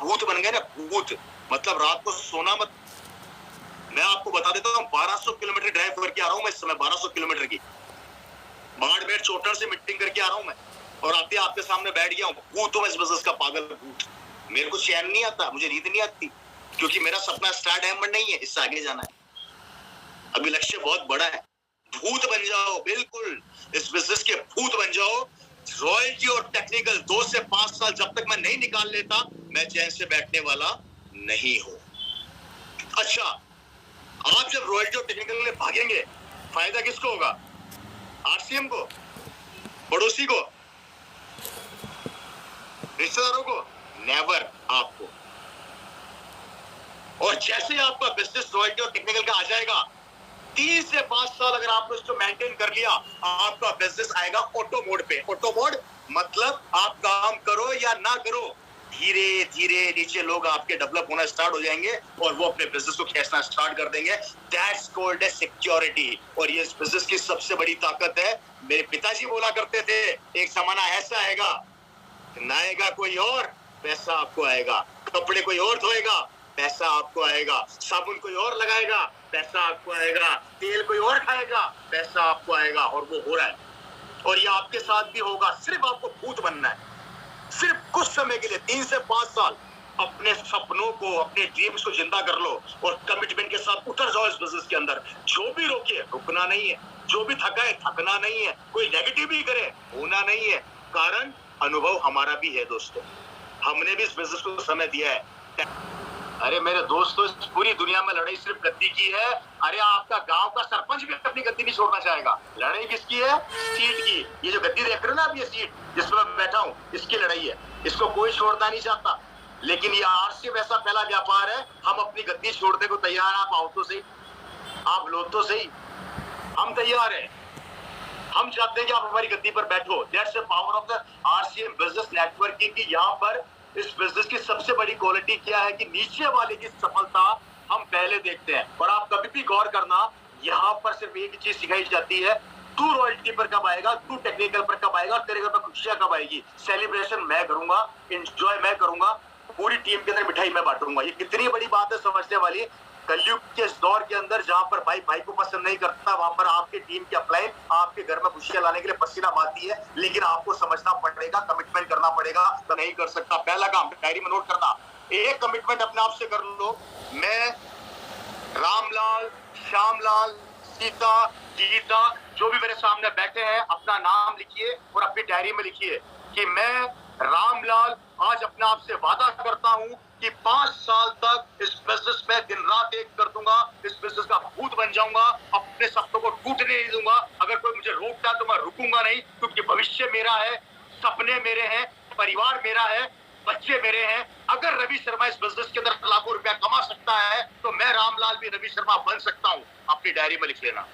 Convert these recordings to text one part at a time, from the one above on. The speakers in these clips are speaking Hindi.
भूत बन गए ना, भूत, मतलब रात को सोना मत। मैं आपको बता देता हूँ 1200 किलोमीटर ड्राइव करके आ रहा हूँ मैं इस समय, 1200 किलोमीटर की बाड़मेर चोटड़ से मीटिंग करके आ रहा हूँ मैं, और आते आपके सामने बैठ गया हूँ। भूत हूँ मैं इस बिजनेस का, पागल भूत। मेरे को चैन नहीं आता, मुझे नींद नहीं आती, क्योंकि मेरा सपना स्टार डायमंड नहीं है, इससे आगे जाना है। अभी लक्ष्य बहुत बड़ा है। भूत बन जाओ, बिल्कुल इस बिजनेस के भूत बन जाओ। रॉयल्टी और टेक्निकल 2 से 5 साल जब तक मैं नहीं निकाल लेता, मैं चैन से बैठने वाला नहीं हूं। अच्छा, आप जब रॉयल्टी और टेक्निकल में भागेंगे, फायदा किसको होगा? आरसीएम को, पड़ोसी को, रिश्तेदारों को? नेवर, आपको। और जैसे आपका बिजनेस रॉयल्टी और टेक्निकल का आ जाएगा, 3 से 5 साल अगर आपने उसको मेंटेन कर लिया, आपका बिजनेस आएगा ऑटो मोड पे। ऑटो मोड मतलब आप काम करो या ना करो, धीरे धीरे नीचे लोग आपके डेवलप होना स्टार्ट हो जाएंगे और वो अपने बिजनेस को खींचना स्टार्ट कर देंगे। That's called as security. और ये इस बिजनेस की सबसे बड़ी ताकत है। मेरे पिताजी बोला करते थे, एक जमाना ऐसा आएगा, नहाएगा कोई और, पैसा आपको आएगा। कपड़े कोई और धोएगा, पैसा आपको आएगा। साबुन कोई और लगाएगा, पैसा आपको आएगा। तेल कोई और खाएगा, पैसा आपको आएगा। और वो हो रहा है, और ये आपके साथ भी होगा। सिर्फ आपको भूत बनना है, सिर्फ कुछ समय के लिए, 3 से 5 साल। अपने सपनों को, अपने ड्रीम्स को जिंदा कर लो और कमिटमेंट के साथ उतर जाओ इस बिजनेस के अंदर। जो भी रोके, रुकना नहीं है। जो भी थकाए, थकना नहीं है। कोई नेगेटिव भी करे, होना नहीं है। कारण अनुभव हमारा भी है दोस्तों, हमने भी इस बिजनेस को समय दिया है। अरे मेरे दोस्तों, इस पूरी दुनिया में लड़ाई सिर्फ गद्दी की है। अरे आपका गांव का सरपंच भी अपनी गद्दी नहीं छोड़ना चाहेगा। लड़ाई किसकी है? सीट की। ये जो गद्दी देख रहे हो ना आप, ये सीट जिसमें मैं बैठा हूँ, इसकी लड़ाई है। इसको कोई छोड़ना नहीं चाहता, लेकिन ये आरसीएम ऐसा पहला व्यापार है, हम अपनी गद्दी छोड़ने को तैयार हैं। आप आओ तो सही, आप लो तो सही, हम तैयार हैं। हम चाहते हैं कि आप हमारी गद्दी पर बैठो। That's the power of the RCM business networking की। यहाँ पर इस बिजनेस की सबसे बड़ी क्वालिटी क्या है कि नीचे वाले की सफलता हम पहले देखते हैं। और आप कभी भी गौर करना, यहाँ पर सिर्फ एक चीज सिखाई जाती है, तू रॉयल्टी पर कब आएगा, तू टेक्निकल पर कब आएगा, तेरे घर पर खुशियां कब आएगी। सेलिब्रेशन मैं करूंगा, एंजॉय मैं करूंगा, पूरी टीम के अंदर मिठाई मैं बांटूंगा। ये कितनी बड़ी बात है समझने वाली। कलयुग के इस दौर के अंदर जहां पर भाई भाई को पसंद नहीं करता, वहां पर आपके टीम की अपलाइन आपके घर में खुशियां लाने के लिए पसीना बहाती है। लेकिन आपको समझना पड़ेगा, कमिटमेंट करना पड़ेगा, तो नहीं कर सकता। पहला काम डायरी में नोट करना, एक कमिटमेंट अपने आप से कर लो। मैं रामलाल, श्यामलाल, सीता, गीता, जो भी मेरे सामने बैठे हैं, अपना नाम लिखिए और अपनी डायरी में लिखिए कि मैं रामलाल आज अपने आप से वादा करता हूं कि 5 साल तक इस बिजनेस में दिन रात एक कर दूंगा, इस बिजनेस का भूत बन जाऊंगा, अपने सपनों को टूटने नहीं दूंगा। अगर कोई मुझे रोकता है तो मैं रुकूंगा नहीं, क्योंकि भविष्य मेरा है, सपने मेरे हैं, परिवार मेरा है, बच्चे मेरे हैं। अगर रवि शर्मा इस बिजनेस के अंदर लाखों रुपया कमा सकता है, तो मैं रामलाल भी रवि शर्मा बन सकता हूं। अपनी डायरी में लिख लेना।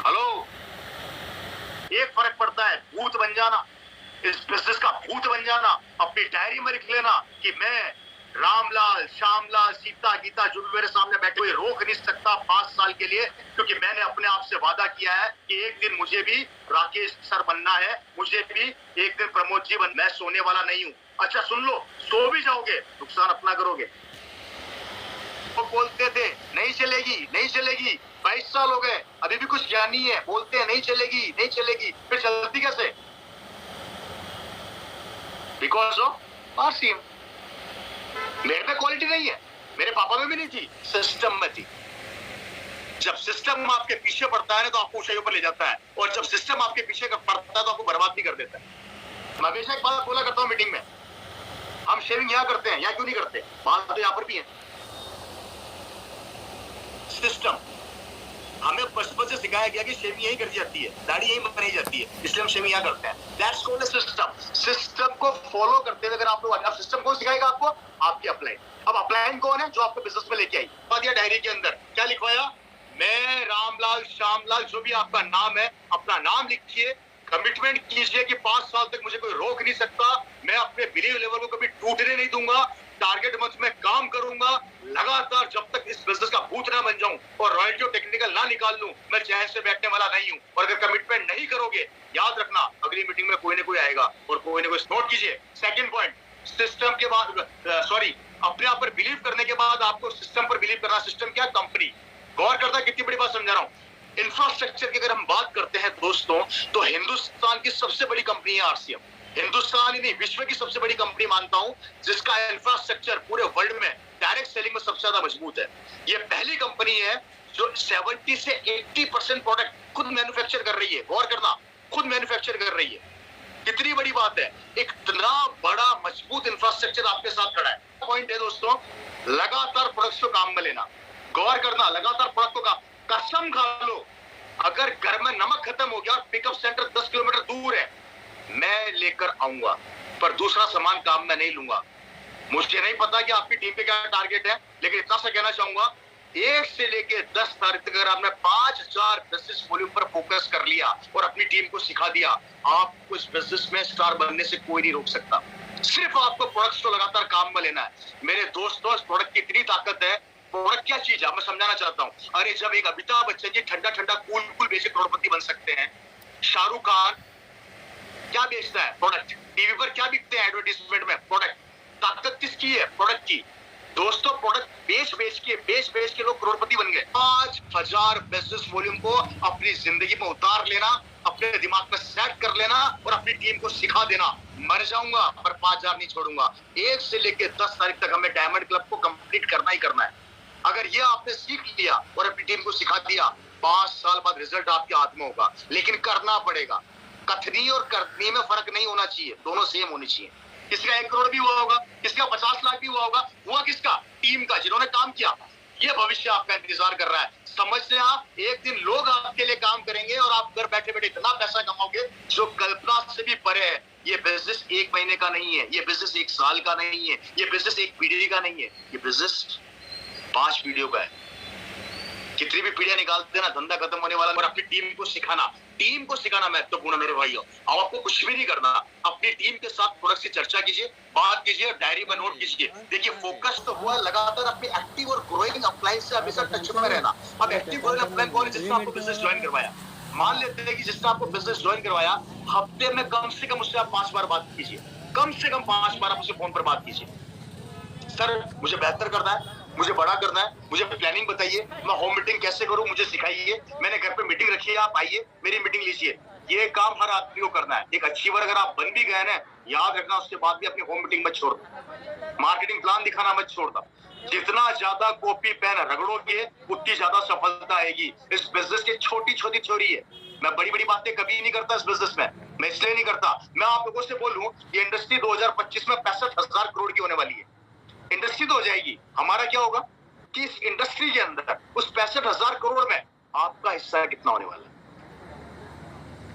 हेलो, एक फर्क पड़ता है, भूत बन जाना, इस बिजनेस का भूत बन जाना। अपनी डायरी में लिख लेना कि मैं रामलाल, श्यामलाल, सीता, गीता, जो भी मेरे सामने बैठे हुए, रोक नहीं सकता 5 साल के लिए, क्योंकि मैंने अपने आप से वादा किया है कि एक दिन मुझे भी राकेश सर बनना है, मुझे भी एक दिन प्रमोद जी मैं सोने वाला नहीं हूं। अच्छा सुन लो, सो भी जाओगे, नुकसान अपना करोगे। वो बोलते थे नहीं चलेगी, नहीं चलेगी, 22 साल हो गए, अभी भी कुछ ज्ञान नहीं है, बोलते हैं नहीं चलेगी, नहीं चलेगी, फिर चलती कैसे? Because of RCM. मेरे पे क्वालिटी नहीं है, मेरे पापा में भी नहीं थी, सिस्टम में थी। जब सिस्टम आपके पीछे पड़ता है ना, तो आपको ऊंचाइयों पर ले जाता है, और जब सिस्टम आपके पीछे पड़ता है तो आपको बर्बाद भी कर देता है। मैं हमेशा एक बात बोला करता हूं मीटिंग में, हम शेविंग यहां करते हैं, यहां क्यों नहीं करते? बात तो यहां पर भी है। सिस्टम, हमें बचपन से सिखाया गया कि शेविंग यही करी जाती है, दाढ़ी यही बनाई जाती है, इसलिए हम शेविंग यहाँ करते हैं। That's called system. सिस्टम को फॉलो करते हुए अगर आप लोग, अब सिस्टम कौन सिखाएगा आपको? आपकी अपलाइन। अब अपलाइन कौन है? जो आपको बिजनेस में लेके आई। दिया डायरी के अंदर क्या लिखवाया? मैं रामलाल, श्यामलाल, जो भी आपका नाम है, अपना नाम लिखिए, कमिटमेंट कीजिए कि 5 साल तक मुझे कोई रोक नहीं सकता, मैं अपने बिलीव लेवल को कभी टूटने नहीं दूंगा, टारगेट मंथ में काम करूंगा लगातार, जब तक इस बिजनेस का भूत ना बन जाऊं और रॉयल्टी और टेक्निकल ना निकाल लूं, मैं चैन से बैठने वाला नहीं हूं। और अगर कमिटमेंट नहीं करोगे, याद रखना अगली मीटिंग में कोई ना कोई आएगा और कोई ना कोई। नोट कीजिए सेकंड पॉइंट, सिस्टम के बाद सॉरी अपने आप पर बिलीव करने के बाद आपको सिस्टम पर बिलीव करना। सिस्टम क्या? कंपनी। गौर करता है कितनी बड़ी बात समझा रहा हूं। इंफ्रास्ट्रक्चर की अगर हम बात करते हैं दोस्तों, तो हिंदुस्तान की सबसे बड़ी कंपनी है आरसीएम। हिंदुस्तान ही नहीं, विश्व की सबसे बड़ी कंपनी मानता हूं, जिसका इंफ्रास्ट्रक्चर पूरे वर्ल्ड में डायरेक्ट सेलिंग में सबसे ज्यादा मजबूत है। ये पहली कंपनी है जो 70 से 80% प्रोडक्ट खुद मैन्युफैक्चर कर रही है। गौर करना, खुद मैन्युफैक्चर कर रही है। कितनी बड़ी बात है, एक इतना बड़ा मजबूत इंफ्रास्ट्रक्चर आपके साथ खड़ा है। पॉइंट है दोस्तों, लगातार प्रोडक्ट्स को काम में लेना। गौर करना, लगातार प्रोडक्ट को कसम खा लो, अगर घर में नमक खत्म हो गया और पिकअप सेंटर 10 किलोमीटर दूर है, मैं लेकर आऊंगा, पर दूसरा सामान काम में नहीं लूंगा। मुझे नहीं पता कि आपकी टीम पे क्या टारगेट है, लेकिन इतना सा कहना चाहूंगा, 1 से लेके 10 तारीख तक अगर आपने 5000 बिजनेस वॉल्यूम पर फोकस कर लिया और अपनी टीम को सिखा दिया, आपको इस बिजनेस में स्टार बनने से कोई नहीं रोक सकता। सिर्फ आपको प्रोडक्ट्स को लगातार काम में लेना है। मेरे दोस्तों, इस प्रोडक्ट की इतनी ताकत है। प्रोडक्ट क्या चीज है मैं समझाना चाहता हूँ। अरे जब एक अमिताभ बच्चन जी ठंडा ठंडा कूल कूल बेच के करोड़पति बन सकते हैं, शाहरुख खान क्या बेचता है? प्रोडक्ट। टीवी पर क्या बिकते हैं एडवर्टीजमेंट में? प्रोडक्ट। ताकत किसकी है? प्रोडक्ट की। दोस्तों, प्रोडक्ट बेच बेच के लोग करोड़पति बन गए। 5000 बिजनेस वॉल्यूम को अपनी जिंदगी में उतार लेना, अपने दिमाग में सेट कर लेना और अपनी टीम को सिखा देना। मर जाऊंगा पर 5000 नहीं छोड़ूंगा। 1 से लेकर 10 तारीख तक हमें डायमंड क्लब को कंप्लीट करना ही करना है। अगर ये आपने सीख लिया और अपनी टीम को सिखा दिया, 5 साल बाद रिजल्ट आपके हाथ में होगा। लेकिन करना पड़ेगा। कथनी और करनी में फर्क नहीं होना चाहिए, दोनों सेम होनी चाहिए। किसका 1 करोड़ भी हुआ होगा, किसका 50 लाख भी हुआ होगा, हुआ किसका? टीम का, जिन्होंने काम किया। ये भविष्य आपका इंतजार कर रहा है। समझ लेना, एक दिन लोग आपके लिए काम करेंगे और आप घर बैठे बैठे इतना पैसा कमाओगे जो कल्पना से भी परे है। ये बिजनेस 1 महीने का नहीं है, ये बिजनेस 1 साल का नहीं है, ये बिजनेस 1 पीढ़ी का नहीं है, ये बिजनेस 5 पीढ़ियों का है। कितनी भी पीढ़ियां निकाल देना, धंधा खत्म होने वाला। और अपनी टीम को सिखाना महत्वपूर्ण है मेरे भाइयों। अब आपको कुछ भी नहीं करना, अपनी टीम के साथ प्रोडक्ट की चर्चा कीजिए, बात कीजिए, डायरी में नोट कीजिए। देखिए, फोकस तो हुआ लगातार अपनी एक्टिव और ग्रोइंग अप्लायंस से हमेशा टच में रहना। अब एक्टिव ग्रोइंग अप्लायंस कौन है? जिसने आपको बिजनेस ज्वाइन करवाया। मान लेते हैं कि जिसने आपको बिजनेस ज्वाइन करवाया, हफ्ते में कम से कम उससे आप 5 बार बात कीजिए। कम से कम 5 बार आप उससे फोन पर बात कीजिए। सर, मुझे बेहतर करना है, मुझे बड़ा करना है, मुझे प्लानिंग बताइए, मैं होम मीटिंग कैसे करूं, मुझे सिखाइए। मैंने घर पे मीटिंग रखी है, आप आइए, मेरी मीटिंग लीजिए। ये काम हर आदमी को करना है। एक अच्छी बार अगर आप बन भी गए ना, याद रखना उसके बाद भी अपनी होम मीटिंग मत छोड़ दो, मार्केटिंग प्लान दिखाना मत छोड़ दो। जितना ज्यादा कॉपी पेन रगड़ोगे, उतनी ज्यादा सफलता आएगी। इस बिजनेस की छोटी छोटी थ्योरी है। मैं बड़ी बड़ी बातें कभी नहीं करता इस बिजनेस में। मैं इसलिए नहीं करता, मैं आप लोगों से बोलूं, ये इंडस्ट्री 2025 में 65,000 करोड़ की होने वाली है। इंडस्ट्री तो हो जाएगी, हमारा क्या होगा कि इस इंडस्ट्री के अंदर उस 65,000 करोड़ में आपका हिस्सा कितना होने वाला है,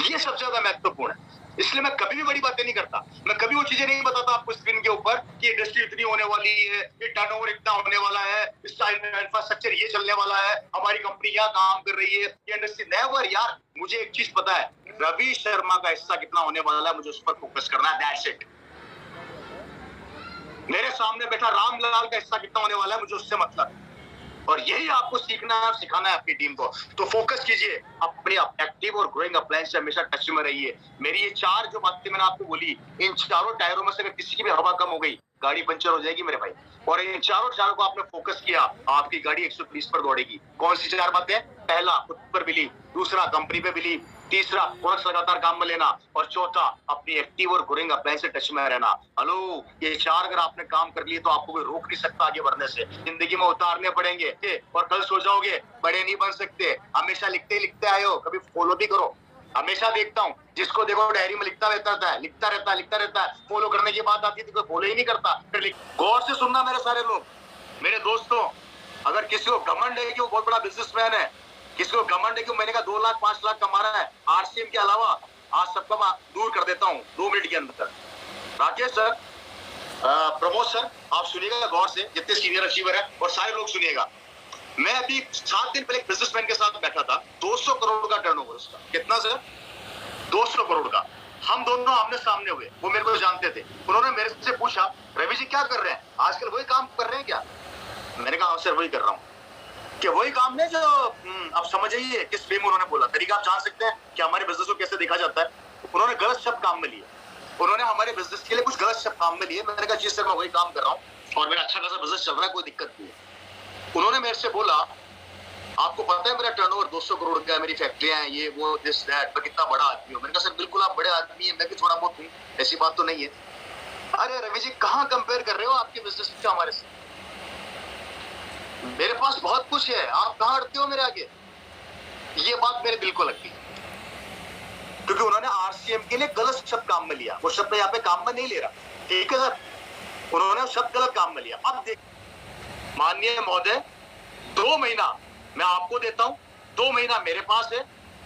ये सबसे ज्यादा महत्वपूर्ण है। इसलिए मैं कभी भी बड़ी बातें नहीं करता। मैं कभी वो चीजें नहीं बताता आपको स्क्रीन के ऊपर कि इंडस्ट्री इतनी होने वाली है, ये टर्नओवर इतना होने वाला है, इस इंफ्रास्ट्रक्चर ये चलने वाला है, हमारी कंपनी यहाँ काम कर रही है, ये इंडस्ट्री। नेवर यार, मुझे एक चीज पता है, रवि शर्मा का हिस्सा कितना होने वाला है, मुझे उस पर फोकस करना है। That's it. मेरे सामने बैठा रामलाल का हिस्सा कितना होने वाला है, मुझे उससे मतलब। और यही आपको सीखना है और सिखाना है अपनी टीम को। तो फोकस कीजिए, अपने एक्टिव और ग्रोइंग अप्लायंस से हमेशा टच में रहिए। मेरी ये 4 जो बातें मैंने आपको बोली, इन चारों टायरों में से अगर किसी की भी हवा कम हो गई, गाड़ी पंचर हो जाएगी मेरे भाई। और इन चारों को आपने फोकस किया, आपकी गाड़ी 120 पर दौड़ेगी। कौन सी 4 बातें? पहला, खुद पर बिलीव। दूसरा, कंपनी पे बिलीव। तीसरा, प्रोडक्ट्स लगातार काम में लेना। और चौथा, अपनी एक्टिव और ग्रोइंग अप्लायंस से टच में रहना। हेलो, ये 4 अगर आपने काम कर लिए तो आपको कोई रोक नहीं सकता आगे बढ़ने से। जिंदगी में उतारने पड़ेंगे और कल सो जाओगे, बड़े नहीं बन सकते। हमेशा लिखते ही लिखते आए हो, कभी फॉलो भी करो। हमेशा देखता हूँ, जिसको देखो डायरी में लिखता रहता है। फॉलो करने की बात आती है तो कोई फॉलो ही नहीं करता। फिर गौर से सुनना मेरे सारे लोग, मेरे दोस्तों, अगर किसी को घमंड है कि वो बहुत बड़ा बिजनेसमैन है, किसी को घमंड है कि महीने का 2 लाख 5 लाख कमा रहा है आरसीएम के अलावा, आज सबका मैं दूर कर देता हूँ 2 मिनट के अंदर। राकेश सर, प्रमोद सर, आप सुनिएगा गौर से, जितने सीनियर अचीवर है, और सारे लोग सुनिएगा। मैं अभी 7 दिन पहले एक बिजनेसमैन के साथ बैठा था, 200 करोड़ का टर्नओवर उसका। कितना सर? 200 करोड़ का। हम दोनों आमने सामने हुए, वो मेरे को जानते थे। उन्होंने मेरे से पूछा, रवि जी क्या कर रहे हैं आजकल, वही काम कर रहे हैं क्या? मैंने कहा हाँ सर, वही कर रहा हूँ। कि वही काम नहीं जो अब समझ आइए किस वे में उन्होंने बोला। तरीका आप जान सकते हैं कि हमारे बिजनेस को कैसे देखा जाता है। उन्होंने गलत शब्द काम में लिए, उन्होंने हमारे बिजनेस के लिए कुछ गलत शब्द काम में लिए। मैंने कहा जी सर मैं वही काम कर रहा हूँ और मेरा अच्छा खासा बिजनेस चल रहा है, कोई दिक्कत नहीं है। उन्होंने मेरे से बोला आपको पता है मेरा टर्नओवर 200 करोड़ का है, मेरी फैक्ट्रियां हैं, ये वो दिस दैट, मैं कितना बड़ा आदमी हूँ। मैंने कहा सर बिल्कुल आप बड़े आदमी हैं, मैं भी थोड़ा बहुत हूँ, ऐसी बात तो नहीं है। अरे रवि जी कहाँ कंपेयर कर रहे हो आपके बिजनेस का हमारे से, मेरे पास बहुत कुछ है, आप कहाँ अड़ते हो मेरे आगे। ये बात मेरे दिल को लगती है क्योंकि उन्होंने आरसीएम के लिए गलत शब्द काम में लिया। वो शब्द यहाँ पे काम में नहीं ले रहा, ठीक है सर, उन्होंने शब्द गलत काम में लिया। अब देख माननीय महोदय 2 महीना मैं आपको देता हूं, 2 महीना मेरे पास है,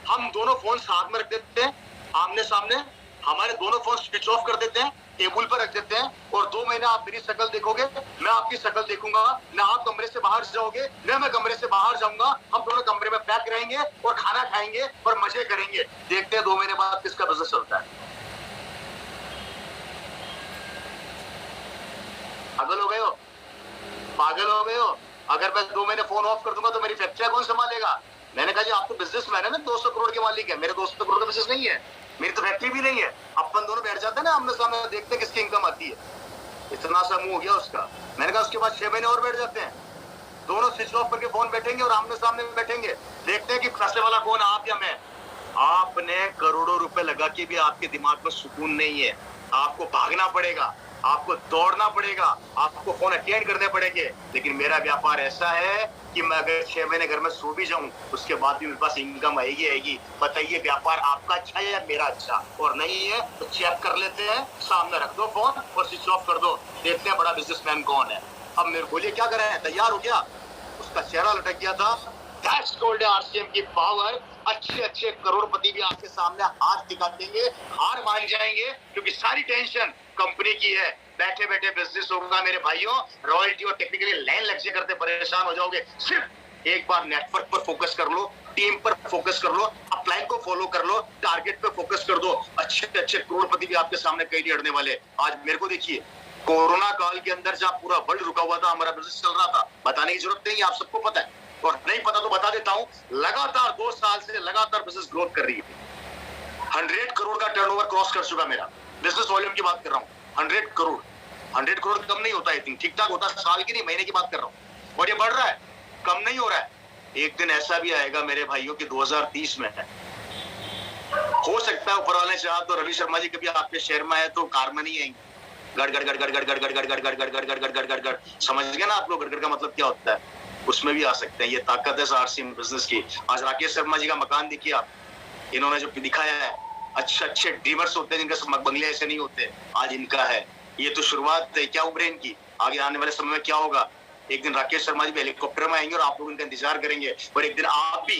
हम दोनों फोन साथ में रख देते हैं आमने सामने, हमारे दोनों फोन स्विच ऑफ कर देते हैं, टेबल पर रख देते हैं और 2 महीना आप मेरी शक्ल देखोगे, मैं आपकी शक्ल देखूंगा, ना आप कमरे से बाहर जाओगे ना मैं कमरे से बाहर जाऊंगा, हम दोनों कमरे में पैक रहेंगे और खाना खाएंगे और मजे करेंगे। देखते हैं 2 महीने बाद किसका बिजनेस चलता है। पागल हो गए हो, पागल हो गए हो। अगर मैं 2 महीने फोन ऑफ कर दूंगा तो मेरी फैक्ट्री कौन संभालेगा। मैंने कहा जी आप तो बिजनेसमैन है ना, 200 करोड़ के मालिक है, मेरे 200 करोड़ का बिजनेस नहीं है, मेरी तो फैक्ट्री भी नहीं है। अपन दोनों बैठ जाते हैं ना आमने सामने, देखते हैं किसकी इनकम आती है। इतना सा मुंह हो गया उसका। मैंने कहा उसके बाद 6 महीने और बैठ जाते हैं, दोनों स्विच ऑफ करके फोन बैठेंगे और आमने सामने बैठेंगे, देखते हैं कि फैसले वाला कौन, आप या मैं। आपने करोड़ों रुपए लगा के भी आपके दिमाग में सुकून नहीं है, आपको भागना पड़ेगा, आपको दौड़ना पड़ेगा, आपको फोन अटेंड करने पड़ेंगे। लेकिन मेरा व्यापार ऐसा है कि मैं अगर 6 महीने घर में सो भी जाऊं उसके बाद भी मेरे पास इनकम आएगी। बताइए व्यापार आपका अच्छा है या मेरा अच्छा, और नहीं है तो चेक कर लेते हैं, सामने रख दो फोन और स्विच ऑफ कर दो, देखते हैं बड़ा बिजनेसमैन कौन है। अब मेरे बोलिए क्या करें, तैयार हो गया, उसका चेहरा लटक गया था। दैट्स कॉल्ड आरसीएम की पावर। अच्छे करोड़पति भी आपके सामने हाथ दिखा देंगे, हार मान जाएंगे क्योंकि सारी टेंशन कंपनी की है। बैठे बैठे बिजनेस होगा मेरे भाइयों, रॉयल्टी और टेक्निकली लाइन लग करते परेशान हो जाओगे। सिर्फ एक बार नेटवर्क पर फोकस कर लो, टीम पर फोकस कर लो, अपलाइन को फॉलो कर लो, टारगेट पे फोकस कर दो। अच्छे करोड़पति भी आपके सामने कई नहीं अड़ने वाले। आज मेरे को देखिए, कोरोना काल के अंदर जहाँ पूरा वर्ल्ड रुका हुआ था, हमारा बिजनेस चल रहा था, बताने की जरूरत नहीं, आप सबको पता है, और नहीं पता तो बता देता हूँ। लगातार 2 साल से लगातार बिजनेस ग्रोथ कर रही है। 100 करोड़ का टर्नओवर क्रॉस कर चुका मेरा, बिजनेस वॉल्यूम की बात कर रहा हूँ। 100 करोड़ कम नहीं होता है, ठीक ठाक होता है, साल की नहीं महीने की बात कर रहा हूँ, और ये बढ़ रहा है, कम नहीं हो रहा है। एक दिन ऐसा भी आएगा मेरे भाइयों की 2030 में है, हो सकता है ऊपर वाले चाह तो रवि शर्मा जी कभी आपके शहर में आए तो कार में नहीं आएंगे, गड़ गड़ गड़ गड़ गड़ गड़ गड़ गड़ गड़ गड़ गड़ गड़ गड़ गड़ गड़ गड़, समझ गए ना आप लोग गड़ गड़ का मतलब क्या होता है, उसमें भी आ सकते हैं। ये ताकत है आरसीएम बिजनेस की। आज राकेश शर्मा जी का मकान देखिए आप, इन्होंने जो दिखाया है, अच्छे ड्रीमर्स होते हैं जिनके बंगले ऐसे नहीं होते, आज इनका है। ये तो शुरुआत है, क्या उम्र है इनकी, आगे आने वाले समय में क्या होगा। एक दिन राकेश शर्मा जी भी हेलीकॉप्टर में आएंगे और आप लोग इनका इंतजार करेंगे, और एक दिन आप भी